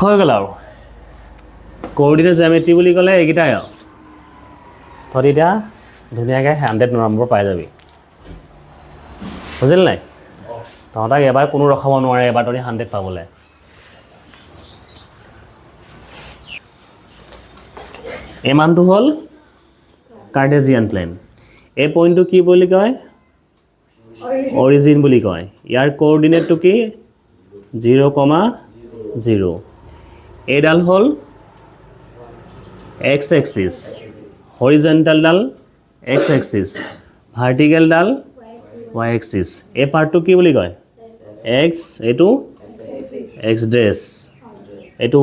হৈ গ'ল আৰু কোঅৰ্ডিনেট জ্যামিতি বুলি ক'লে এইকেইটাই আৰু তহঁতি এতিয়া ধুনীয়াকৈ 100 নম্বৰ পাই যাবি বুজিল নাই তহঁতক এবাৰ কোনো ৰখাব নোৱাৰে এবাৰ তহঁতি 100 পাবলৈ এই মানটো হ'ল কাৰ্টেজিয়ান প্লেন এই পইণ্টটো কি বুলি কয় অৰিজিন বুলি কয় ইয়াৰ কোঅৰ্ডিনেটটো কি 0,0 এইডাল হ'ল x axis horizontal ডাল x axis vertical ডাল y axis এই পাৰ্টটো কি বুলি কয় x এটো x ড্ৰেছ এটো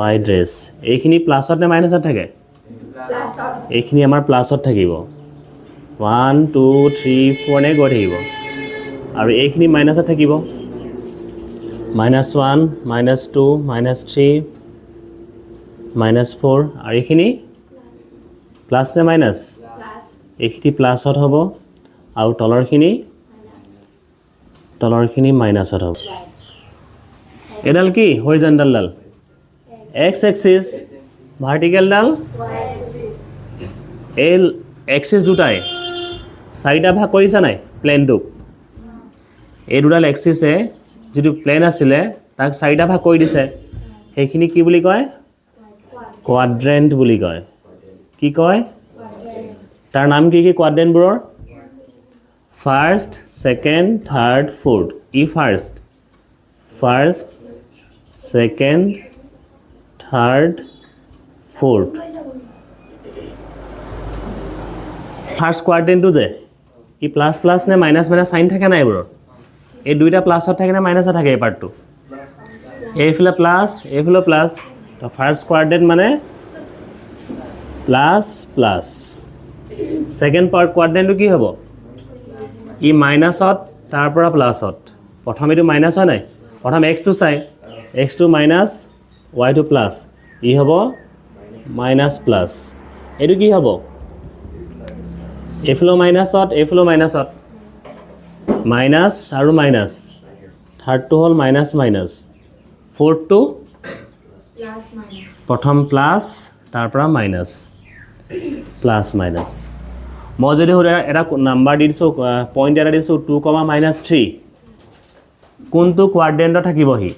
y ড্ৰেছ এইখিনি প্লাছত নে মাইনাছত থাকে এইখিনি আমাৰ প্লাছত থাকিব 1 2 3 4 নে গৈ থাকিব আৰু এইখিনি মাইনাছত থাকিব -1 -2 -3 -4 আৰু এইখিনি প্লাছ নে মাইনাছ এইখিনি প্লাছত হ'ব আৰু তলৰখিনি মাইনাছত হ'ব এডাল কি হৰিজন্টাল ডাল x axis ভাৰ্টিকেল ডাল এই এক্সিস দুটাই চাৰিটা ভাগ কৰিছা নাই প্লেনটোক এই দুডাল এক্সিসে যদি প্লেন আছিলে তাক চাৰিটা ভাগ কৰি দিছে সেইখিনি কি বুলি কয় কোৱাড্ৰেন্ট বুলি কয় কি কয় তাৰ নাম কি কোৱাড্ৰেন্টবোৰৰ ফাৰ্স্ট সেকেন্ড থাৰ্ড ফোৰ্থ ই first second third fourth first কোৱাড্ৰেন্টটো যে ই প্লাছ প্লাছ নে মাইনাছ মাইনাছ সাইন থাকে না এইবোৰৰ এই দুইটা প্লাছত থাকে না মাইনাছত থাকে এই পাৰ্টটো এইফালে প্লাছ এইফালে প্লাছ তো ফাৰ্স্ট কোৱাড্ৰেন্ট মানে প্লাছ প্লাছ সেকেন্ড পাৰ্ট কোৱাড্ৰেন্টটো কি হ'ব ই মাইনাছত তাৰ পৰা প্লাছত প্ৰথম এটো মাইনাছ হয় নাই প্ৰথম x টো চাই x টো মাইনাছ y টো প্লাছ ই হ'ব মাইনাছ প্লাছ এটো কি হ'ব এফ্লো মাইনাছত মাইনাছ আৰু মাইনাছ থাৰ্ডটো হ'ল মাইনাছ মাইনাছ ফোৰ্থটো প্ৰথম প্লাছ তাৰ পৰা মাইনাছ প্লাছ মাইনাছ মই যদি এটা নাম্বাৰ দি দিছোঁ পইণ্ট এটা দিছোঁ 2,-3 কোনটো কোৱাড্ৰেন্টত থাকিবহি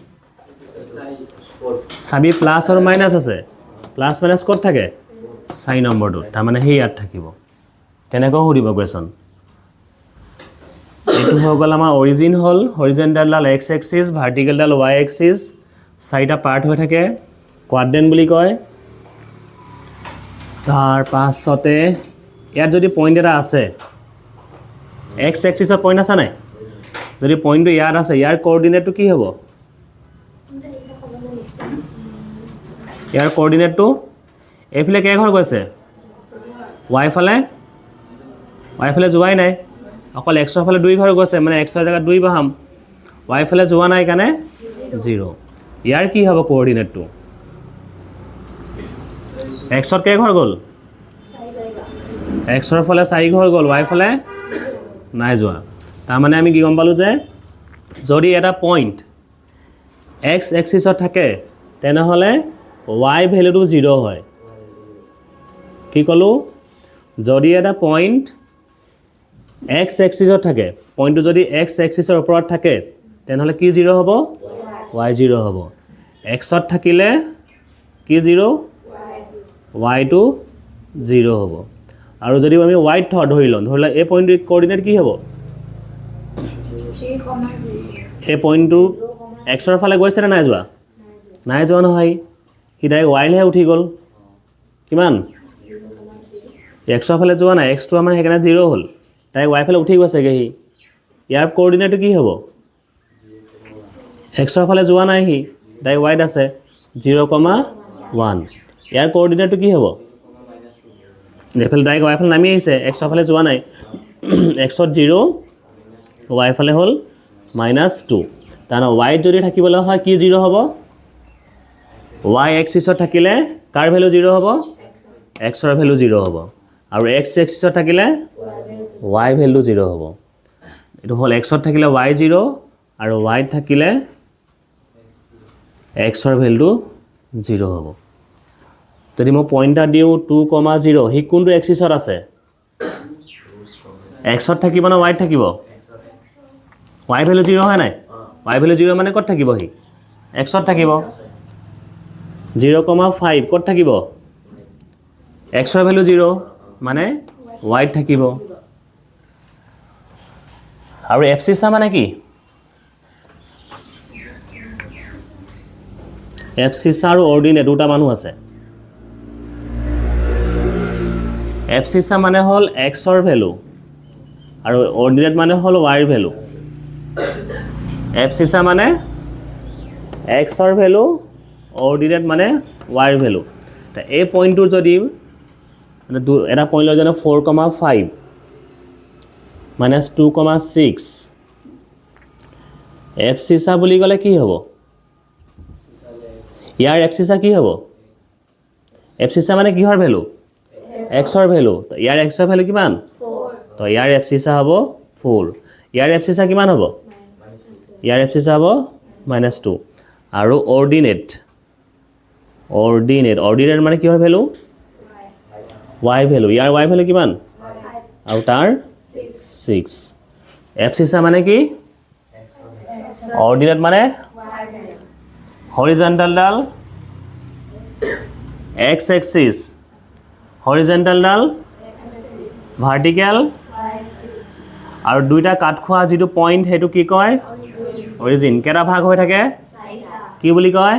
চাবি প্লাছ আৰু মাইনাছ আছে প্লাছ মাইনাছ ক'ত থাকে 4 নম্বৰটো তাৰমানে সেই ইয়াত থাকিব তেনেকৈ সুধিব কোৱেশ্যন এইটো হৈ গ'ল আমাৰ অৰিজিন হ'ল হৰিজন্টাল ডাল x axis ভাৰ্টিকেল ডাল y axis চাৰিটা পাৰ্ট হৈ থাকে কোৱাড্ৰেন্ট বুলি কয় তাৰ পাছতে ইয়াত যদি পইণ্ট এটা আছে x axisৰ পইণ্ট আছে নাই যদি পইণ্টটো ইয়াত আছে ইয়াৰ কোঅৰ্ডিনেটটো কি হ'ব ইয়াৰ কোঅৰ্ডিনেটটো এইফালে কেইঘৰ গৈছে y ফালে যোৱাই নাই অকল x ৰ ফালে 2 ঘৰ গৈছে মানে x ৰ জায়গা 2 বহাম y ফালে যোৱা নাই কাৰণে 0 ইয়াৰ কি হ'ব কোঅৰ্ডিনেটটো x ৰ কেই ঘৰ গ'ল x ৰ ফালে 4 ঘৰ গ'ল y ফালে নাই যোৱা তাৰ মানে আমি কি গম পালো যে যদি এটা পইণ্ট x এক্সিছত থাকে তেনেহলে y ভ্যালুটো 0 হয় কি কলো যদি এটা পইণ্ট x এক্সিছত থাকে পইণ্টটো যদি x এক্সিছৰ ওপৰত থাকে তেনেহলে কি 0 হ'ব y 0 হ'ব x ত থাকিলে কি 0 y টো 0 হ'ব আৰু যদি আমি y ত ধৰি লওঁ এই পইণ্টৰ কোঅৰ্ডিনেট কি হ'ব এই পইণ্টটো x ৰ ফালে গৈছে না নাই যোৱা নহয় হি ডাইৰেক্ট y লেহে উঠি গ'ল কিমান x ৰ ফালে যোৱা নাই x টো আমাৰ হেকাৰণে 0 হ'ল ডাইৰেক্ট y ফালে উঠি গৈছেগে হি ইয়াৰ কোঅৰ্ডিনেটটো কি হ'ব x ৰ ফালে যোৱা নাই হি ডাইৰেক্ট y ত আছে 0,1 ইয়াৰ কোঅৰ্ডিনেটটো কি হ'ব এইফালে ডাইৰেক্ট y ফালে নামি আহিছে x ৰ ফালে যোৱা নাই x ত 0 y ফালে হ'ল -2 তাৰমানে y যদি থাকিবলৈ হয় কি 0 হ'ব y এক্সিছত থাকিলে কাৰ ভ্যালু 0 হ'ব x ৰ ভ্যালু 0 হ'ব আৰু x এক্সিছত থাকিলে y ভ্যালু 0 হ'ব এটো হ'ল x ত থাকিলে y 0 আৰু y ত থাকিলে এক্সৰ ভেলুটো 0 হ'ব যদি মই পইণ্ট এটা দিওঁ 2,0 সি কোনটো এক্সিছত আছে এক্সত থাকিব না ৱাইত থাকিব ৱাই ভেলু 0 হয় নাই ৱাই ভেলু 0 মানে ক'ত থাকিব সি এক্সত থাকিব 0,5 ক'ত থাকিব এক্সৰ ভেলু 0 মানে ৱাইত থাকিব আৰু এফচিছা মানে কি এফচিছা আৰু অৰ্ডিনেট দুটা মানুহ আছে এফচিছা মানে হ'ল এক্সৰ ভেলু আৰু অৰ্ডিনেট মানে হ'ল ৱাইৰ ভেলু এফচিছা মানে এক্সৰ ভেলু অৰ্ডিনেট মানে ৱাইৰ ভেলু এই পইণ্টটোৰ যদি মানে এটা পইণ্ট লৈ যেনে 4,5 minus 2,6 এফচিছা বুলি ক'লে কি হ'ব ইয়াৰ এফচিছা কি হ'ব এফচিছা মানে কিহৰ ভেলু এক্সৰ ভেলু ইয়াৰ এক্সৰ ভেলু কিমান 4 তো ইয়াৰ এফচিছা হ'ব 4 ইয়াৰ এফচিছা কিমান হ'ব ইয়াৰ এফচিছা হ'ব -2 আৰু অৰ্ডিনেট মানে কিহৰ ভেলু y ভেলু ইয়াৰ y ভেলু কিমান আৰু তাৰ 6 এফচিছা মানে কি অৰ্ডিনেট মানে হৰিজন্টাল ডাল x axis হৰিজন্টাল ডাল ভাৰ্টিকেল আৰু দুইটা কাট খোৱা যিটো পইণ্ট হেতু কি কয় অৰিজিন কেটা ভাগ হৈ থাকে কি বুলি কয়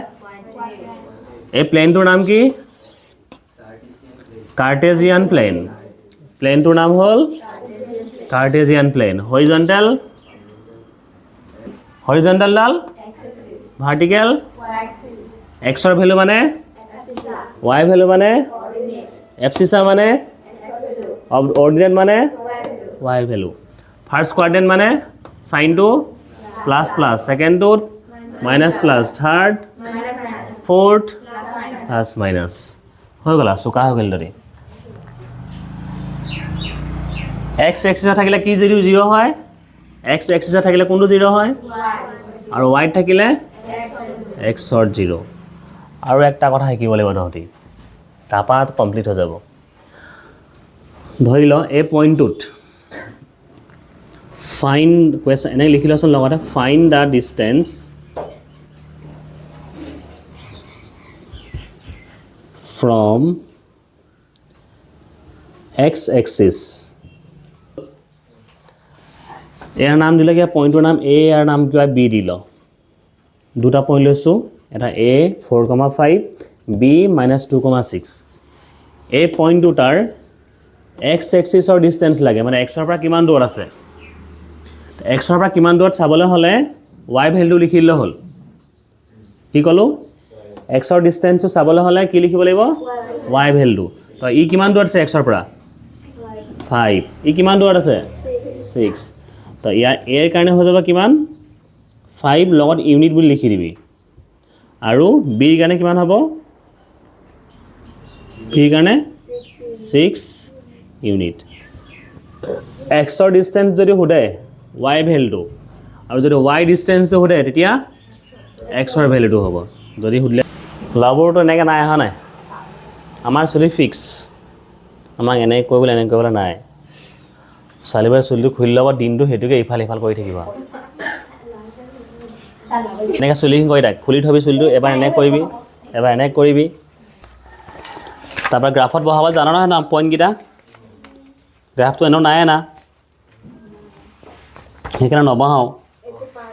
এই প্লেনটোৰ নাম কি কাৰ্টেজিয়ান প্লেন প্লেনটোৰ নাম হ'ল কাৰ্টেজিয়ান প্লেন হৰিজন্টাল ডাল ভাৰ্টিকেল এক্সৰ ভেলু মানে ৱাই ভেলু মানে এফচিছা মানে অৰ্ডিনেট মানে ৱাই ভেলু ফাৰ্ষ্ট কোৱাড্ৰেণ্ট মানে চাইনটো প্লাছ ছেকেণ্ডটোত minus plus third fourth plus minus হৈ গ'ল চোকা হৈ গ'ল যদি এক্স এক্সিছত থাকিলে কি যদি 0 হয় এক্স এক্সিছত থাকিলে কোনটো 0 হয় আৰু ৱাইত থাকিলে এক্সৰ 0 আৰু একটা কথা শিকিব লাগিব তহঁতি তাৰপৰা কমপ্লিট হৈ যাব ধৰি ল এই পইণ্টটোত ফাইন কুৱেশ্যন এনেকৈ লিখি লচোন লগতে find the distance from x axis ইয়াৰ নাম দিলে কিবা পইণ্টৰ নাম এ ইয়াৰ নাম কিবা বি দি ল দুটা পইণ্ট লৈছোঁ এটা এ 4,5 বি -2,6 এই পইণ্ট দুটাৰ এক্স এক্সিছৰ ডিষ্টেঞ্চ লাগে মানে এক্সৰ পৰা কিমান দূৰত আছে এক্সৰ পৰা কিমান দূৰত চাবলৈ হ'লে ৱাই ভেলুটো লিখি দিলে হ'ল কি ক'লোঁ এক্সৰ ডিষ্টেঞ্চটো চাবলৈ হ'লে কি লিখিব লাগিব ৱাই ভেলুটো তো ই কিমান দূৰত আছে এক্সৰ পৰা 5 ই কিমান দূৰত আছে 6 তো ইয়াৰ এৰ কাৰণে হৈ যাব কিমান 5 লগত ইউনিট বুলি লিখি দিবি আৰু বিৰ কাৰণে কিমান হ'ব বিৰ কাৰণে 6 ইউনিট এক্সৰ ডিষ্টেঞ্চ যদি সোধে ৱাই ভেলুটো আৰু যদি ৱাই ডিষ্টেঞ্চটো সোধে তেতিয়া এক্সৰ ভেলুটো হ'ব যদি সুধিলে লাভৰটো এনেকৈ নাই অহা নাই আমাৰ চুলি ফিক্স আমাক এনেকৈ কৰিবলৈ নাই ছোৱালীবোৰে চুলিটো খুলি ল'ব দিনটো সেইটোকে ইফাল সিফাল কৰি থাকিব এনেকৈ চুলি কৰি থাক খুলি থবি চুলিটো এবাৰ এনেকৈ কৰিবি এবাৰ এনেকৈ কৰিবি তাৰপৰা গ্ৰাফত বহাব জানো নহয় না পইণ্টকেইটা গ্ৰাফটো এনেও নাই না সেইকাৰণে নবহাওঁ